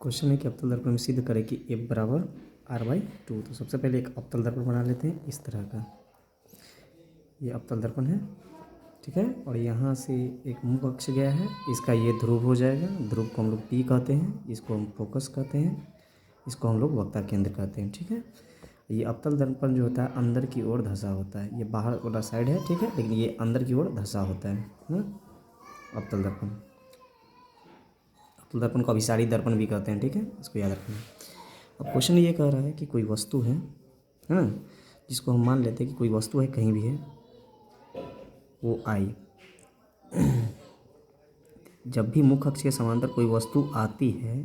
Question है कि अवतल दर्पण में सिद्ध करें कि F बराबर R/2। तो सबसे पहले एक अवतल दर्पण बना लेते हैं इस तरह का। ये अवतल दर्पण है, ठीक है। और यहाँ से एक मुख अक्ष गया है, इसका ये ध्रुव हो जाएगा। ध्रुव को हम लोग P कहते हैं, इसको हम फोकस कहते हैं, इसको हम लोग वक्ता केंद्र कहते हैं, ठीक है। ये अवतल दर्पण जो होता है अंदर की ओर धंसा होता है। ये बाहर वाला साइड है, ठीक है, लेकिन ये अंदर की ओर धंसा होता है ना अवतल दर्पण। अवतल दर्पण को अभिसारी दर्पण भी कहते हैं, ठीक है, इसको याद रखना। अब क्वेश्चन ये कह रहा है कि कोई वस्तु है ना, जिसको हम मान लेते हैं कि कोई वस्तु है, कहीं भी है, वो आई। जब भी मुख्य अक्ष के समांतर कोई वस्तु आती है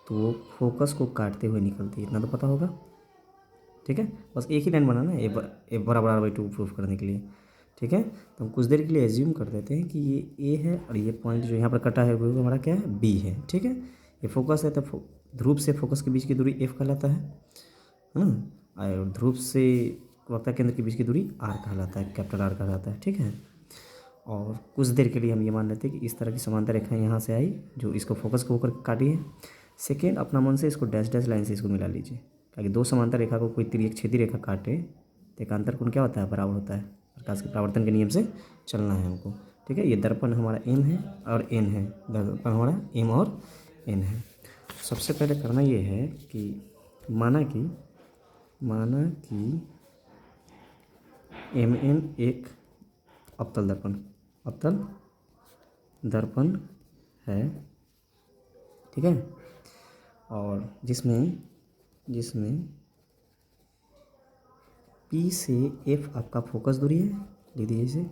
तो वो फोकस को काटते हुए निकलती है, इतना तो पता होगा, ठीक है। बस एक ही लाइन बनाना है ए बराबर R/2 प्रूफ करने के लिए, ठीक है। तो हम कुछ देर के लिए एज्यूम कर देते हैं कि ये ए है और ये पॉइंट जो यहाँ पर कटा है वो हमारा क्या है, बी है, ठीक है। ये फोकस है तो ध्रुव से फोकस के बीच की दूरी F कहलाता है ना, और ध्रुव से वक्ता केंद्र के बीच की दूरी R कहलाता है, कैपिटल R कहलाता है, ठीक है। और कुछ देर के लिए हम ये मान लेते हैं कि इस तरह की समांतर रेखा यहाँ से आई जो इसको फोकस को होकर काटी है। सेकेंड, अपना मन से इसको डैश डैश लाइन से इसको मिला लीजिए, ताकि दो समांतर रेखा को कोई तिर्यक छेदी रेखा काटे तो एकांतर कोण क्या होता है, बराबर होता है। प्रकाश के परावर्तन के नियम से चलना है हमको, ठीक है। ये दर्पण हमारा M है और N है, दर्पण हमारा M और N है। सबसे पहले करना ये है कि माना कि MN एक अवतल दर्पण है, ठीक है। और जिसमें P से F आपका फोकस दूरी है, लिख दीजिए इसे,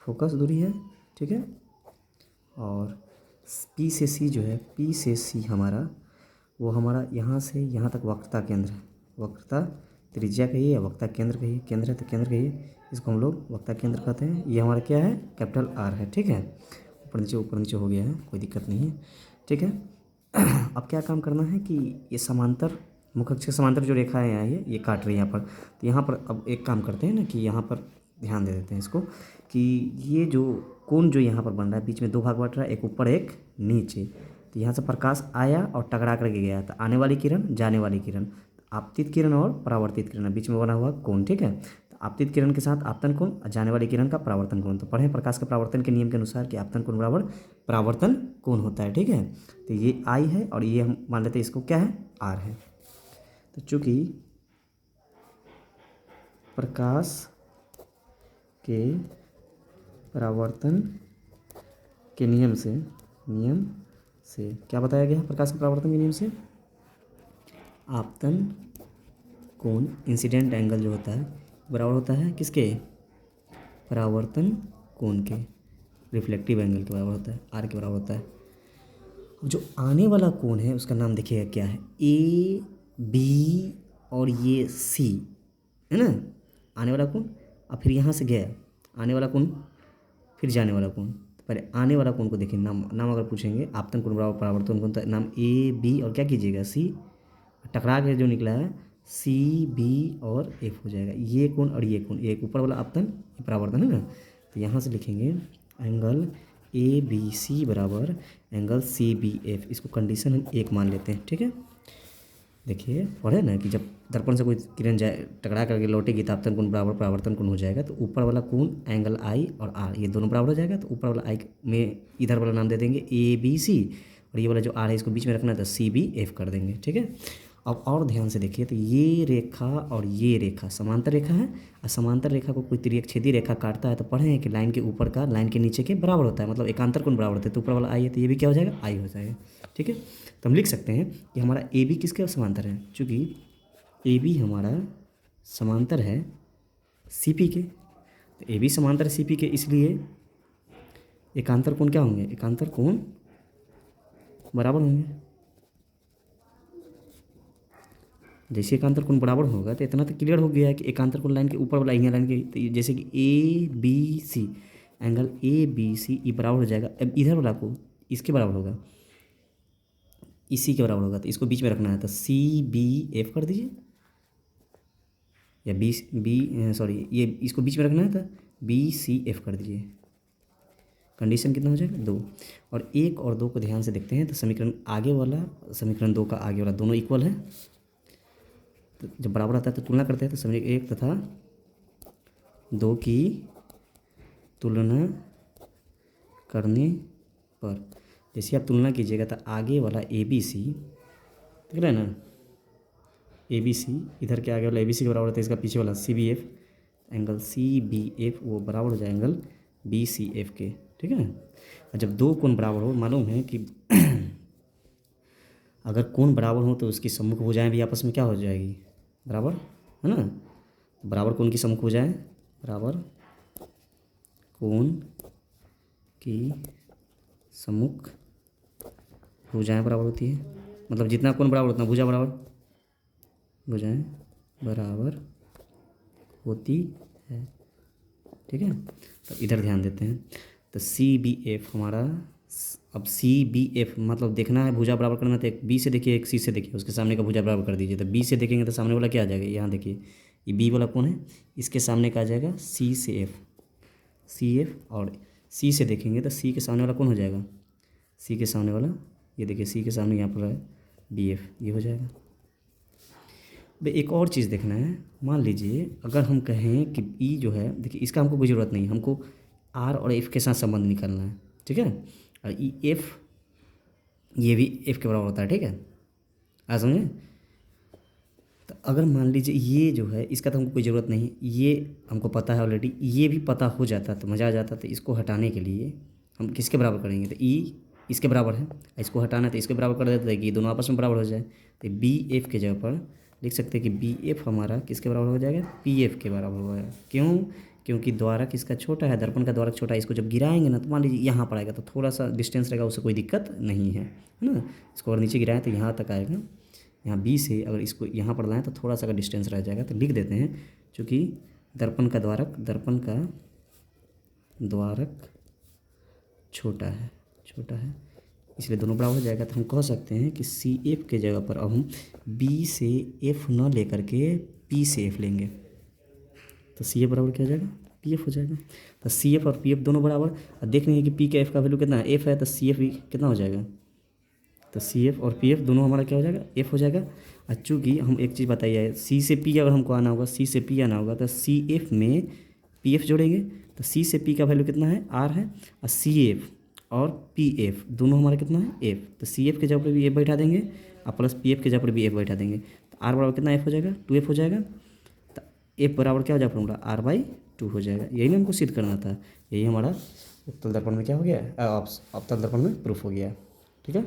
फोकस दूरी है, ठीक है। और P से C जो है, P से C हमारा वो हमारा यहाँ से यहाँ तक वक्रता केंद्र है। वक्रता त्रिज्या कहिए या वक्ता केंद्र कहिए, केंद्र है तो केंद्र कहिए, इसको हम लोग वक्ता केंद्र कहते हैं। ये हमारा क्या है, कैपिटल R है, ठीक है। ऊपर नीचे हो गया है, कोई दिक्कत नहीं है, ठीक है। अब क्या काम करना है कि ये समांतर मुख्य अक्ष के समांतर जो रेखा है यहाँ ये काट रही है यहाँ पर। तो यहाँ पर अब एक काम करते हैं ना कि यहाँ पर ध्यान दे देते हैं इसको कि ये जो कोण जो यहाँ पर बन रहा है, बीच में दो भाग बट रहा है, एक ऊपर एक नीचे। तो यहाँ से प्रकाश आया और टकरा करके गया, तो आने वाली किरण, जाने वाली किरण, आपतित किरण और परावर्तित किरण, बीच में बना हुआ कोण, ठीक है। तो आपतित किरण के साथ आपतन कोण, जाने वाली किरण का परावर्तन कोण। तो पढ़ें प्रकाश के परावर्तन के नियम के अनुसार कि आपतन कोण बराबर परावर्तन कोण होता है, ठीक है। तो ये I है और ये हम मान लेते हैं इसको क्या है, R है। तो चूंकि प्रकाश के परावर्तन के नियम से क्या बताया गया है, प्रकाश के परावर्तन के नियम से आपतन कोण, इंसिडेंट एंगल जो होता है बराबर होता है किसके, परावर्तन कोण के, रिफ्लेक्टिव एंगल के बराबर होता है, R के बराबर होता है। अब जो आने वाला कोण है उसका नाम देखिएगा क्या है, A B और ये C है ना, आने वाला कोण। अब फिर यहाँ से गया आने वाला कोण, फिर जाने वाला कोण। तो पहले आने वाला कोण को देखिए, नाम अगर पूछेंगे आपतन कोण बराबर परावर्तन कोण, तो नाम A B और क्या कीजिएगा C, टकरा के जो निकला है C B और F हो जाएगा। ये कोण और ये कोण, एक ऊपर वाला आपतन, ये परावर्तन है ना। तो यहाँ से लिखेंगे एंगल ABC बराबर एंगल CBF, इसको कंडीशन हम एक मान लेते हैं, ठीक है। देखिए पढ़े ना कि जब दर्पण से कोई किरण जाए टकरा करके लौटेगी तो आपतन कोण बराबर परावर्तन कोण हो जाएगा। तो ऊपर वाला कोण एंगल I और R ये दोनों बराबर हो जाएगा। तो ऊपर वाला I में इधर वाला नाम दे देंगे ABC और ये वाला जो R है इसको बीच में रखना है तो CBF कर देंगे, ठीक है। अब और ध्यान से देखिए, तो ये रेखा और ये रेखा समांतर रेखा है, और समांतर रेखा को कोई तिर्यक छेदी रेखा काटता है तो पढ़े हैं कि लाइन के ऊपर का लाइन के नीचे के बराबर होता है, मतलब एकांतर कोण बराबर होता है। तो ऊपर वाला I है तो ये भी क्या हो जाएगा, I हो जाएगा, ठीक है। तो हम लिख सकते हैं कि हमारा AB किसके समांतर है, चूँकि AB हमारा समांतर है CP के। तो AB समांतर CP के, इसलिए एकांतर कोण क्या होंगे, एकांतर कोण बराबर होंगे। जैसे एकांतर कोण बराबर होगा तो इतना तो क्लियर हो गया है कि एकांतर कोण लाइन के ऊपर वाला यहाँ लाइन के, जैसे कि ABC एंगल ABC ये बराबर हो जाएगा। अब इधर वाला को इसके बराबर होगा, इसी के बराबर होगा, तो इसको बीच में रखना है तो CBF कर दीजिए, या ये इसको बीच में रखना है तो BCF कर दीजिए, कंडीशन कितना हो जाएगा 2। और 1 और 2 को ध्यान से देखते हैं तो समीकरण आगे वाला समीकरण 2 का आगे वाला दोनों इक्वल है। तो जब बराबर आता है तो तुलना करते हैं, तो समीकरण 1 तथा 2 की तुलना करने पर जैसे आप तुलना कीजिएगा तो आगे वाला ए बी सी देख रहे हैं ना, ए बी सी इधर के आगे वाला ए बी सी के बराबर होता है, इसका पीछे वाला C B F, angle C B F वो बराबर हो जाए एंगल बी सी एफ के। ठीक है। और जब दो कोण बराबर हो, मालूम है कि अगर कोण बराबर हो तो उसकी सम्मुख भुजाएं भी आपस में क्या हो जाएगी, बराबर है ना। बराबर कोण की सम्मुख भुजाएं, बराबर कोण की सम्मुख भुजाएं बराबर होती है, मतलब जितना कोण बराबर उतना भुजा बराबर, भुजाएं बराबर होती है। ठीक है। तो इधर ध्यान देते हैं, तो सी बी एफ हमारा, अब सी बी एफ मतलब देखना है भुजा बराबर करना, तो एक बी से देखिए एक सी से देखिए, उसके सामने का भुजा बराबर कर दीजिए। तो बी से देखेंगे तो सामने वाला क्या आ जाएगा, यहाँ देखिए ये बी वाला कौन है, इसके सामने का आ जाएगा सी से एफ, सी एफ। और सी से देखेंगे तो सी के सामने वाला कौन हो जाएगा, सी के सामने वाला ये देखिए, सी के सामने यहाँ पर है बी एफ, ये हो जाएगा। भाई एक और चीज़ देखना है, मान लीजिए अगर हम कहें कि ई जो है, देखिए इसका हमको कोई ज़रूरत नहीं, हमको आर और एफ़ के साथ संबंध निकालना है। ठीक है। और ई एफ़ ये भी एफ़ के बराबर होता है। ठीक है, आ समझे। तो अगर मान लीजिए ये जो है इसका तो हमको कोई ज़रूरत नहीं, ये हमको पता है ऑलरेडी, ये भी पता हो जाता तो मज़ा आ जाता। तो इसको हटाने के लिए हम किसके बराबर करेंगे, तो ई इसके बराबर है, इसको हटाना है तो इसके बराबर कर देते हैं कि ये दोनों आपस में बराबर हो जाए। तो बी एफ़ के जगह पर लिख सकते हैं कि बी एफ हमारा किसके बराबर हो जाएगा, पी एफ के बराबर हो जाएगा। क्यों, क्योंकि द्वारक इसका छोटा है, दर्पण का द्वारक छोटा है। इसको जब गिराएंगे ना तो मान लीजिए यहाँ पर आएगा तो थोड़ा सा डिस्टेंस रहेगा, उससे कोई दिक्कत नहीं है ना। इसको अगर नीचे गिराएं तो यहाँ तक आएगा, यहाँ बी से अगर इसको यहाँ पर लाएँ तो थोड़ा सा का डिस्टेंस रह जाएगा। तो लिख देते हैं चूँकि दर्पण का द्वारक छोटा है इसलिए दोनों बराबर हो जाएगा। तो हम कह सकते हैं कि सी एफ के जगह पर अब हम बी से एफ न लेकर के पी से एफ लेंगे, तो सी एफ बराबर क्या हो जाएगा, पी एफ हो जाएगा। तो सी एफ और पी एफ दोनों बराबर। और देख लेंगे कि पी का एफ का वैल्यू कितना है, एफ है, तो सी एफ भी कितना हो जाएगा, तो सी एफ और पी एफ दोनों हमारा क्या हो जाएगा, एफ हो जाएगा। और चूँकि हम एक चीज़ बताइए, सी से पी अगर हमको आना होगा, सी से पी आना होगा तो सी एफ में पी एफ जोड़ेंगे, तो सी से पी का वैल्यू कितना है, आर है। और सी एफ और पी एफ दोनों हमारा कितना है, एफ। तो सी एफ के जगह पर भी एफ बैठा देंगे और प्लस पी एफ के जगह पर भी एफ बैठा देंगे। तो आर बराबर कितना एफ हो जाएगा, 2f हो जाएगा। तो एफ बराबर क्या हो जाएगा फॉर्मूला, r/2 हो जाएगा। यही ना हमको सिद्ध करना था, यही हमारा उत्तल दर्पण में क्या हो गया, अवतल दर्पण में प्रूफ हो गया। ठीक है।